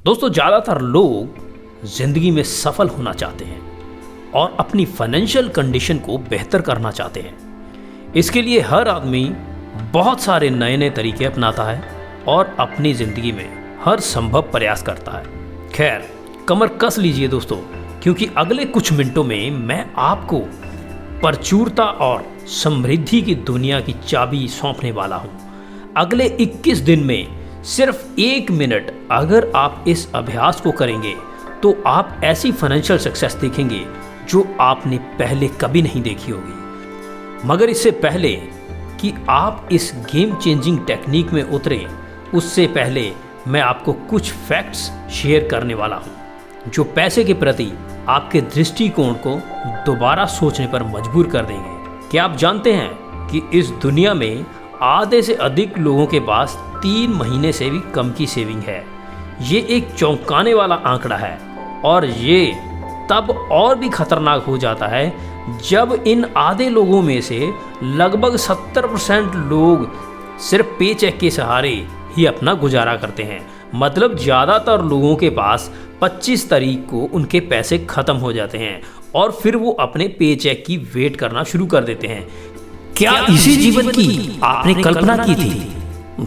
दोस्तों, ज़्यादातर लोग ज़िंदगी में सफल होना चाहते हैं और अपनी फाइनेंशियल कंडीशन को बेहतर करना चाहते हैं। इसके लिए हर आदमी बहुत सारे नए नए तरीके अपनाता है और अपनी ज़िंदगी में हर संभव प्रयास करता है। खैर, कमर कस लीजिए दोस्तों, क्योंकि अगले कुछ मिनटों में मैं आपको प्रचुरता और समृद्धि की दुनिया की चाबी सौंपने वाला हूँ। अगले 21 दिन में सिर्फ 1 मिनट अगर आप इस अभ्यास को करेंगे तो आप ऐसी फाइनेंशियल सक्सेस देखेंगे जो आपने पहले कभी नहीं देखी होगी। मगर इससे पहले कि आप इस गेम चेंजिंग टेक्निक में उतरें, उससे पहले मैं आपको कुछ फैक्ट्स शेयर करने वाला हूं जो पैसे के प्रति आपके दृष्टिकोण को दोबारा सोचने पर मजबूर कर देंगे। क्या आप जानते हैं कि इस दुनिया में आधे से अधिक लोगों के पास 3 महीने से भी कम की सेविंग है। ये एक चौंकाने वाला आंकड़ा है और ये तब और भी खतरनाक हो जाता है जब इन आधे लोगों में से लगभग 70% लोग सिर्फ पे चेक के सहारे ही अपना गुजारा करते हैं। मतलब ज़्यादातर लोगों के पास 25 तारीख को उनके पैसे ख़त्म हो जाते हैं और फिर वो अपने पे चेक की वेट करना शुरू कर देते हैं। क्या इसी जीवन की आपने कल्पना की थी?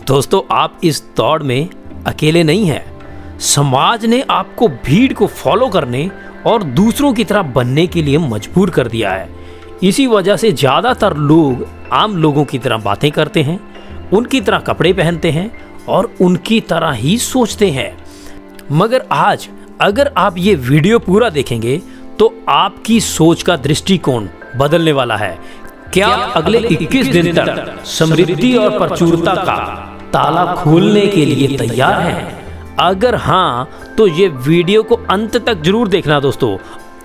दोस्तों, आप इस दौड़ में अकेले नहीं हैं। समाज ने आपको भीड़ को फॉलो करने और दूसरों की तरह बनने के लिए मजबूर कर दिया है। इसी वजह से ज़्यादातर लोग आम लोगों की तरह बातें करते हैं, उनकी तरह कपड़े पहनते हैं और उनकी तरह ही सोचते हैं। मगर आज अगर आप ये वीडियो पूरा देखेंगे तो आपकी सोच का दृष्टिकोण बदलने वाला है। क्या अगले 21 दिन तक समृद्धि और प्रचुरता का ताला खोलने के लिए तैयार हैं? अगर हाँ, तो ये वीडियो को अंत तक जरूर देखना दोस्तों।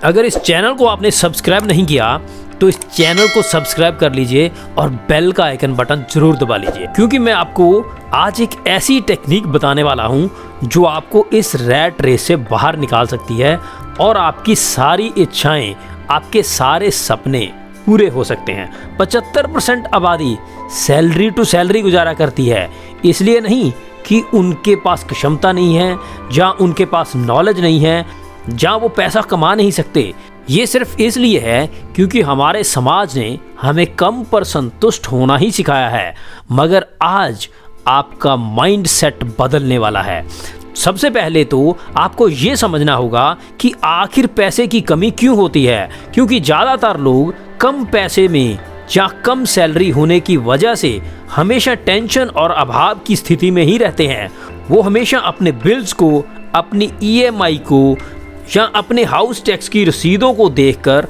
अगर इस चैनल को आपने सब्सक्राइब नहीं किया तो इस चैनल को सब्सक्राइब कर लीजिए और बेल का आइकन बटन जरूर दबा लीजिए, क्योंकि मैं आपको आज एक ऐसी टेक्निक बताने वाला हूँ जो आपको इस रैट रेस से बाहर निकाल सकती है और आपकी सारी इच्छाएं, आपके सारे सपने पूरे हो सकते हैं। 75% आबादी सैलरी टू सैलरी गुजारा करती है, इसलिए नहीं कि उनके पास क्षमता नहीं है, जहाँ उनके पास नॉलेज नहीं है, जहाँ वो पैसा कमा नहीं सकते। ये सिर्फ इसलिए है क्योंकि हमारे समाज ने हमें कम पर संतुष्ट होना ही सिखाया है। मगर आज आपका माइंड सेट बदलने वाला है। सबसे पहले तो आपको ये समझना होगा कि आखिर पैसे की कमी क्यों होती है। क्योंकि ज़्यादातर लोग कम पैसे में या कम सैलरी होने की वजह से हमेशा टेंशन और अभाव की स्थिति में ही रहते हैं। वो हमेशा अपने बिल्स को, अपनी EMI को या अपने हाउस टैक्स की रसीदों को देखकर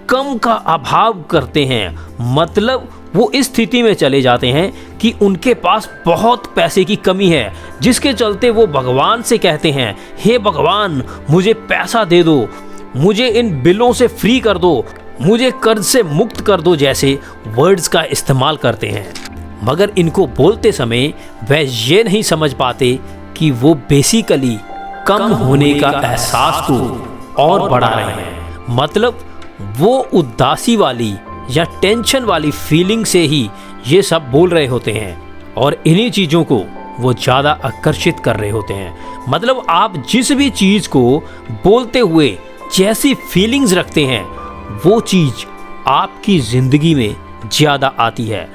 कम का अभाव करते हैं। मतलब वो इस स्थिति में चले जाते हैं कि उनके पास बहुत पैसे की कमी है, जिसके चलते वो भगवान से कहते हैं, हे भगवान, मुझे पैसा दे दो, मुझे इन बिलों से फ्री कर दो, मुझे कर्ज से मुक्त कर दो जैसे वर्ड्स का इस्तेमाल करते हैं। मगर इनको बोलते समय वह ये नहीं समझ पाते कि वो बेसिकली कम होने का एहसास को और बढ़ा रहे हैं। मतलब वो उदासी वाली या टेंशन वाली फीलिंग से ही ये सब बोल रहे होते हैं और इन्हीं चीज़ों को वो ज़्यादा आकर्षित कर रहे होते हैं। मतलब आप जिस भी चीज़ को बोलते हुए जैसी फीलिंग्स रखते हैं, वो चीज़ आपकी ज़िंदगी में ज़्यादा आती है।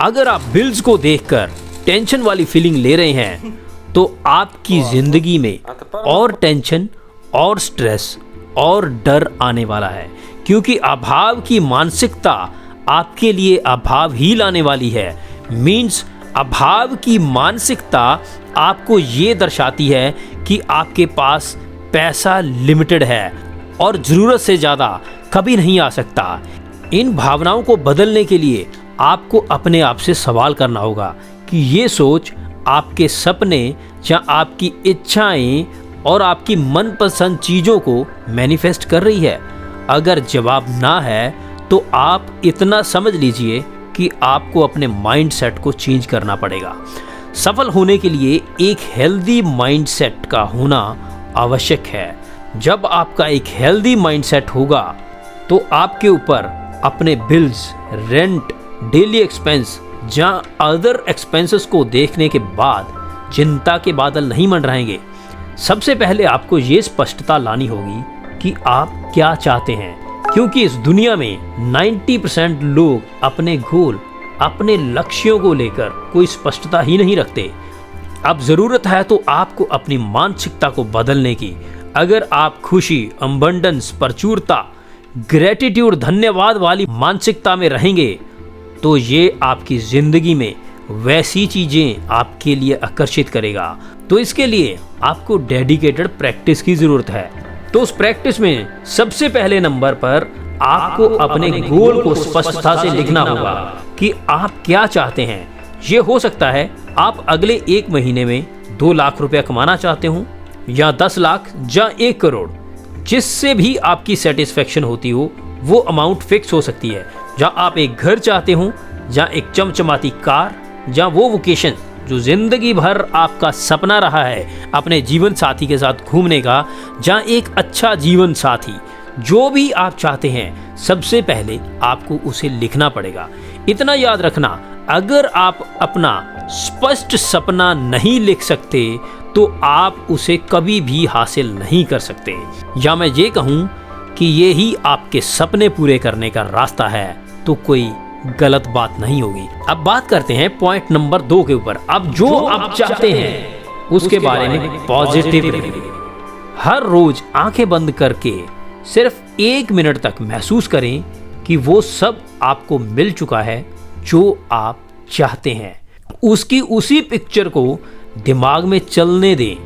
अगर आप बिल्स को देखकर टेंशन वाली फीलिंग ले रहे हैं तो आपकी ज़िंदगी में और टेंशन और स्ट्रेस और डर आने वाला है, क्योंकि अभाव की मानसिकता आपके लिए अभाव ही लाने वाली है। मीन्स अभाव की मानसिकता आपको ये दर्शाती है कि आपके पास पैसा लिमिटेड है और ज़रूरत से ज़्यादा कभी नहीं आ सकता। इन भावनाओं को बदलने के लिए आपको अपने आप से सवाल करना होगा कि ये सोच आपके सपने या आपकी इच्छाएं और आपकी मनपसंद चीज़ों को मैनिफेस्ट कर रही है। अगर जवाब ना है तो आप इतना समझ लीजिए कि आपको अपने माइंड सेट को चेंज करना पड़ेगा। सफल होने के लिए एक हेल्दी माइंड सेट का होना आवश्यक है। जब आपका एक हेल्दी माइंड सेट होगा तो आपके ऊपर अपने बिल्स, रेंट, डेली एक्सपेंस जहाँ अदर एक्सपेंसेस को देखने के बाद चिंता के बादल नहीं मंडराएंगे। सबसे पहले आपको ये स्पष्टता लानी होगी कि आप क्या चाहते हैं, क्योंकि इस दुनिया में 90% लोग अपने गोल, अपने लक्ष्यों को लेकर कोई स्पष्टता ही नहीं रखते। अब ज़रूरत है तो आपको अपनी मानसिकता को बदलने की। अगर आप खुशी, अबंडेंस, प्रचुरता, ग्रेटिट्यूड, धन्यवाद वाली मानसिकता में रहेंगे तो ये आपकी ज़िंदगी में वैसी चीज़ें आपके लिए आकर्षित करेगा। तो इसके लिए आपको डेडिकेटेड प्रैक्टिस की ज़रूरत है। तो उस प्रैक्टिस में सबसे पहले नंबर पर आपको अपने गोल को स्पष्टता से लिखना होगा कि आप क्या चाहते हैं। ये हो सकता है आप अगले 1 महीने में 2 लाख रुपया कमाना चाहते हो, या 10 लाख, या 1 करोड़। जिससे भी आपकी सेटिस्फेक्शन होती हो वो अमाउंट फिक्स हो सकती है। जहाँ आप एक घर चाहते हो, या एक चमचमाती कार, या वो वोकेशन जो जिंदगी भर आपका सपना रहा है अपने जीवन साथी के साथ घूमने का, जहाँ एक अच्छा जीवन साथी, जो भी आप चाहते हैं सबसे पहले आपको उसे लिखना पड़ेगा। इतना याद रखना, अगर आप अपना स्पष्ट सपना नहीं लिख सकते तो आप उसे कभी भी हासिल नहीं कर सकते। या मैं ये कहूँ कि ये ही आपके सपने पूरे करने का रास्ता है तो कोई गलत बात नहीं होगी। अब बात करते हैं पॉइंट नंबर 2 के ऊपर। अब जो आप चाहते हैं उसके बारे में पॉजिटिव रहिए। हर रोज आंखें बंद करके सिर्फ 1 मिनट तक महसूस करें कि वो सब आपको मिल चुका है जो आप चाहते हैं। उसकी उसी पिक्चर को दिमाग में चलने दें।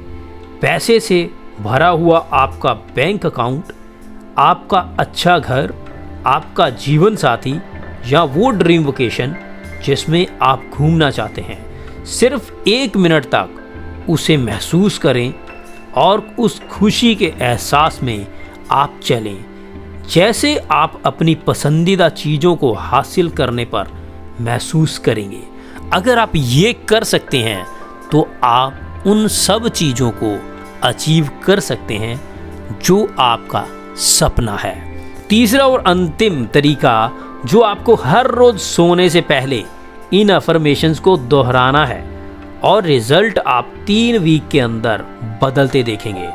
पैसे से भरा हुआ आपका बैंक अकाउंट, आपका अच्छा घर, आपका जीवन साथी, या वो ड्रीम वोकेशन जिसमें आप घूमना चाहते हैं। सिर्फ 1 मिनट तक उसे महसूस करें और उस खुशी के एहसास में आप चलें जैसे आप अपनी पसंदीदा चीज़ों को हासिल करने पर महसूस करेंगे। अगर आप ये कर सकते हैं तो आप उन सब चीज़ों को अचीव कर सकते हैं जो आपका सपना है। तीसरा और अंतिम तरीका, जो आपको हर रोज सोने से पहले इन अफर्मेशंस को दोहराना है और रिजल्ट आप 3 वीक के अंदर बदलते देखेंगे।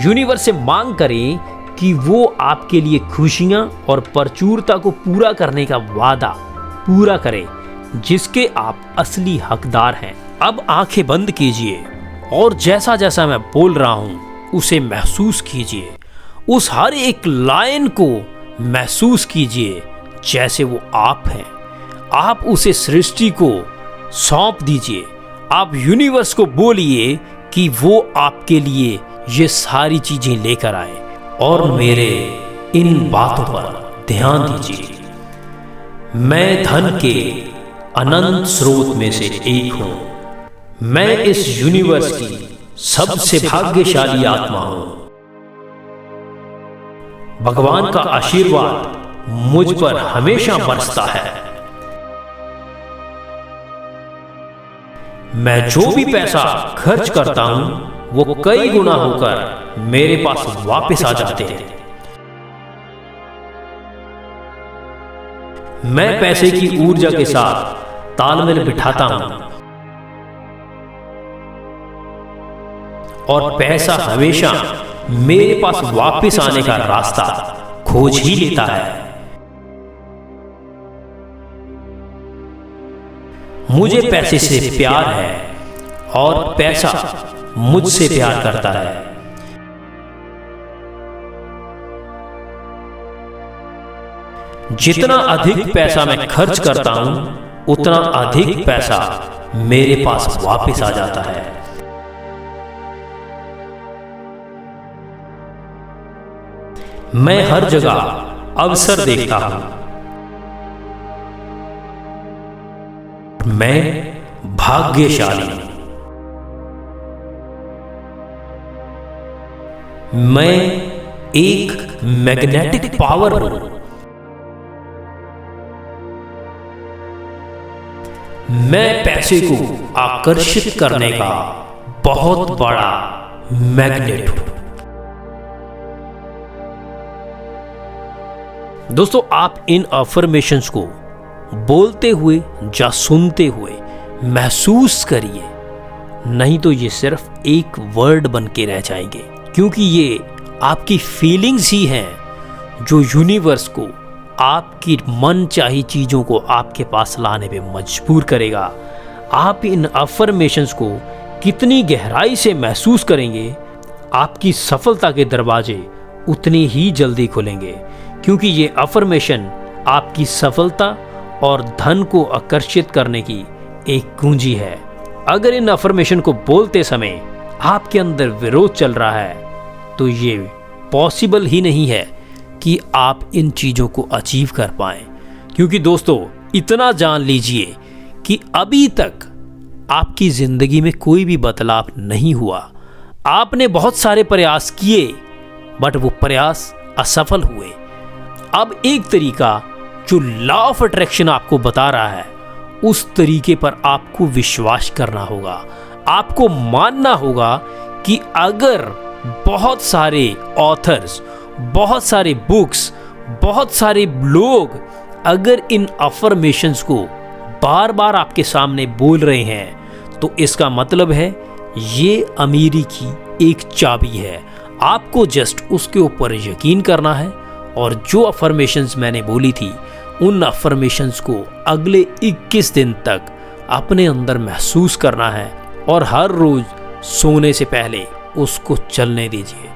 यूनिवर्स से मांग करें कि वो आपके लिए खुशियां और प्रचुरता को पूरा करने का वादा पूरा करे जिसके आप असली हकदार हैं। अब आंखें बंद कीजिए और जैसा जैसा मैं बोल रहा हूं उसे महसूस कीजिए। उस हर एक लाइन को महसूस कीजिए जैसे वो आप हैं। आप उसे सृष्टि को सौंप दीजिए। आप यूनिवर्स को बोलिए कि वो आपके लिए ये सारी चीजें लेकर आए और मेरे इन बातों पर ध्यान दीजिए। मैं धन के अनंत स्रोत में से एक हूं। मैं इस यूनिवर्स की सबसे भाग्यशाली आत्मा हूं। भगवान का आशीर्वाद मुझ पर हमेशा बरसता है। मैं जो भी पैसा खर्च करता हूं वो कई गुना होकर मेरे पास वापस आ जाते हैं। मैं पैसे की ऊर्जा के साथ तालमेल बिठाता हूं और पैसा हमेशा मेरे पास वापस आने का रास्ता खोज ही लेता है। मुझे पैसे से प्यार है और पैसा मुझसे प्यार करता है। जितना अधिक पैसा मैं खर्च करता हूं उतना अधिक पैसा मेरे पास वापस आ जाता है। मैं हर जगह अवसर देखता हूं। मैं भाग्यशाली हूं। मैं एक मैग्नेटिक पावर हूं। मैं पैसे को आकर्षित करने का बहुत बड़ा मैग्नेट हूं। दोस्तों, आप इन अफर्मेशंस को बोलते हुए या सुनते हुए महसूस करिए नहीं तो ये सिर्फ एक वर्ड बन के रह जाएंगे, क्योंकि ये आपकी फीलिंग्स ही हैं जो यूनिवर्स को आपकी मन चाही चीज़ों को आपके पास लाने पे मजबूर करेगा। आप इन अफर्मेशंस को कितनी गहराई से महसूस करेंगे, आपकी सफलता के दरवाजे उतनी ही जल्दी खुलेंगे, क्योंकि ये अफर्मेशन आपकी सफलता और धन को आकर्षित करने की एक कुंजी है। अगर इन अफर्मेशन को बोलते समय आपके अंदर विरोध चल रहा है तो ये पॉसिबल ही नहीं है कि आप इन चीज़ों को अचीव कर पाएं। क्योंकि दोस्तों, इतना जान लीजिए कि अभी तक आपकी ज़िंदगी में कोई भी बदलाव नहीं हुआ। आपने बहुत सारे प्रयास किए बट वो प्रयास असफल हुए। अब एक तरीका जो लॉ ऑफ अट्रैक्शन आपको बता रहा है, उस तरीके पर आपको विश्वास करना होगा। आपको मानना होगा कि अगर बहुत सारे ऑथर्स, बहुत सारे बुक्स, बहुत सारे लोग अगर इन अफर्मेशंस को बार बार आपके सामने बोल रहे हैं तो इसका मतलब है ये अमीरी की एक चाबी है। आपको जस्ट उसके ऊपर यकीन करना है और जो अफर्मेशंस मैंने बोली थी उन अफर्मेशंस को अगले 21 दिन तक अपने अंदर महसूस करना है और हर रोज सोने से पहले उसको चलने दीजिए।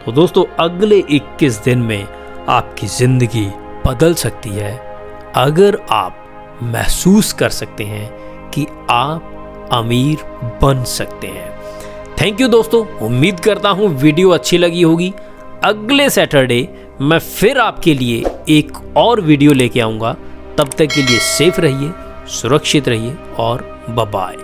तो दोस्तों, अगले 21 दिन में आपकी ज़िंदगी बदल सकती है अगर आप महसूस कर सकते हैं कि आप अमीर बन सकते हैं। थैंक यू दोस्तों, उम्मीद करता हूँ वीडियो अच्छी लगी होगी। अगले सैटरडे मैं फिर आपके लिए एक और वीडियो लेके आऊँगा। तब तक के लिए सेफ रहिए, सुरक्षित रहिए और बाय बाय।